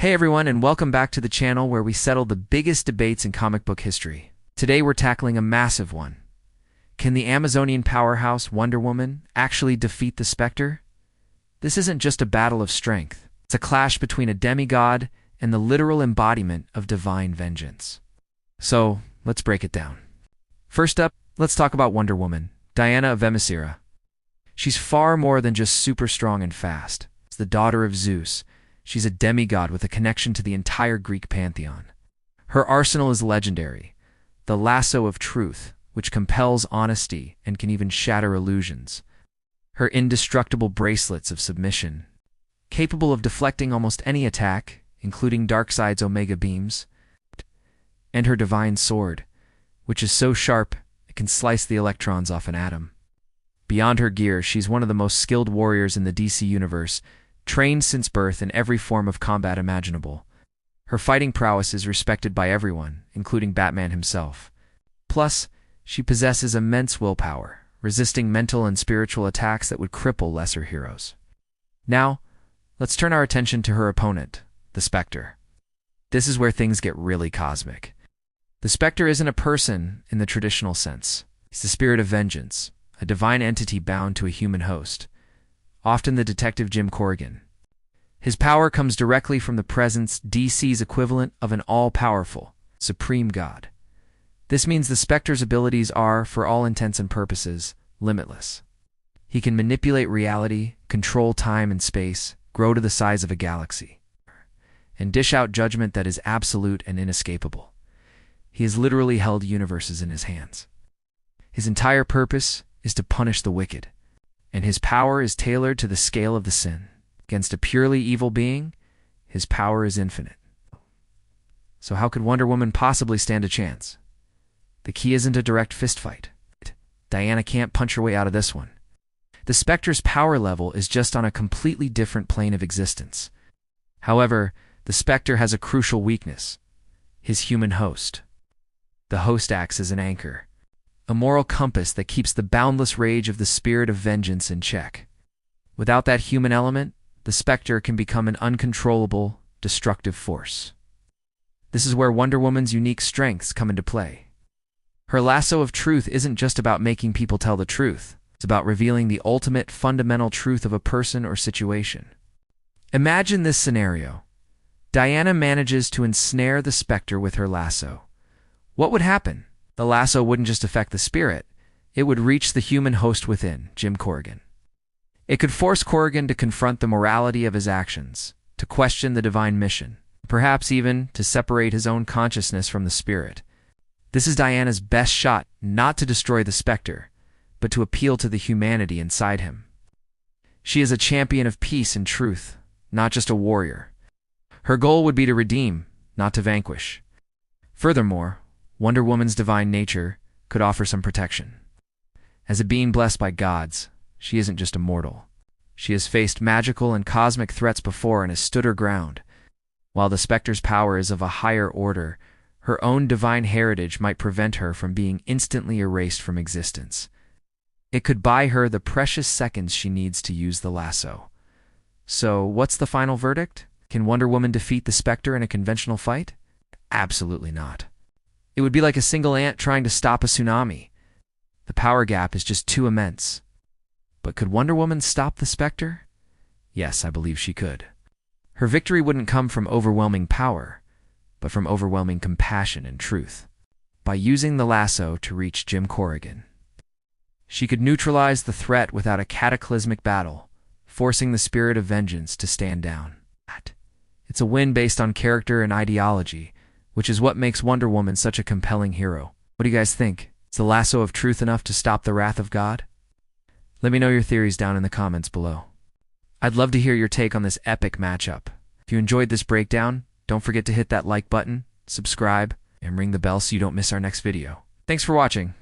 Hey everyone, and welcome back to the channel where we settle the biggest debates in comic book history. Today we're tackling a massive one. Can the Amazonian powerhouse Wonder Woman actually defeat the Spectre? This isn't just a battle of strength. It's a clash between a demigod and the literal embodiment of divine vengeance. So, let's break it down. First up, let's talk about Wonder Woman, Diana of Themyscira. She's far more than just super strong and fast. It's the daughter of Zeus. She's a demigod with a connection to the entire Greek pantheon. Her arsenal is legendary, the lasso of truth, which compels honesty and can even shatter illusions. Her indestructible bracelets of submission, capable of deflecting almost any attack, including Darkseid's Omega beams, and her divine sword, which is so sharp it can slice the electrons off an atom. Beyond her gear, she's one of the most skilled warriors in the DC universe, trained since birth in every form of combat imaginable. Her fighting prowess is respected by everyone, including Batman himself. Plus, she possesses immense willpower, resisting mental and spiritual attacks that would cripple lesser heroes. Now, let's turn our attention to her opponent, the Spectre. This is where things get really cosmic. The Spectre isn't a person in the traditional sense. He's the spirit of vengeance, a divine entity bound to a human host, often the detective Jim Corrigan. His power comes directly from the presence DC's equivalent of an all-powerful, supreme god. This means the Spectre's abilities are, for all intents and purposes, limitless. He can manipulate reality, control time and space, grow to the size of a galaxy, and dish out judgment that is absolute and inescapable. He has literally held universes in his hands. His entire purpose is to punish the wicked, and his power is tailored to the scale of the sin. Against a purely evil being, his power is infinite. So how could Wonder Woman possibly stand a chance? The key isn't a direct fistfight. Diana can't punch her way out of this one. The Spectre's power level is just on a completely different plane of existence. However, the Spectre has a crucial weakness: his human host. The host acts as an anchor, a moral compass that keeps the boundless rage of the spirit of vengeance in check. Without that human element, the Spectre can become an uncontrollable, destructive force. This is where Wonder Woman's unique strengths come into play. Her lasso of truth isn't just about making people tell the truth. It's about revealing the ultimate fundamental truth of a person or situation. Imagine this scenario. Diana manages to ensnare the Spectre with her lasso. What would happen? The lasso wouldn't just affect the spirit. It would reach the human host within, Jim Corrigan. It could force Corrigan to confront the morality of his actions, to question the divine mission, perhaps even to separate his own consciousness from the spirit. This is Diana's best shot, not to destroy the Spectre, but to appeal to the humanity inside him. She is a champion of peace and truth, not just a warrior. Her goal would be to redeem, not to vanquish. Furthermore, Wonder Woman's divine nature could offer some protection. As a being blessed by gods, she isn't just a mortal. She has faced magical and cosmic threats before and has stood her ground. While the Spectre's power is of a higher order, her own divine heritage might prevent her from being instantly erased from existence. It could buy her the precious seconds she needs to use the lasso. So, what's the final verdict? Can Wonder Woman defeat the Spectre in a conventional fight? Absolutely not. It would be like a single ant trying to stop a tsunami. The power gap is just too immense. But could Wonder Woman stop the Spectre? Yes, I believe she could. Her victory wouldn't come from overwhelming power, but from overwhelming compassion and truth. By using the lasso to reach Jim Corrigan, she could neutralize the threat without a cataclysmic battle, forcing the spirit of vengeance to stand down. It's a win based on character and ideology, which is what makes Wonder Woman such a compelling hero. What do you guys think? Is the lasso of truth enough to stop the wrath of God? Let me know your theories down in the comments below. I'd love to hear your take on this epic matchup. If you enjoyed this breakdown, don't forget to hit that like button, subscribe, and ring the bell so you don't miss our next video. Thanks for watching.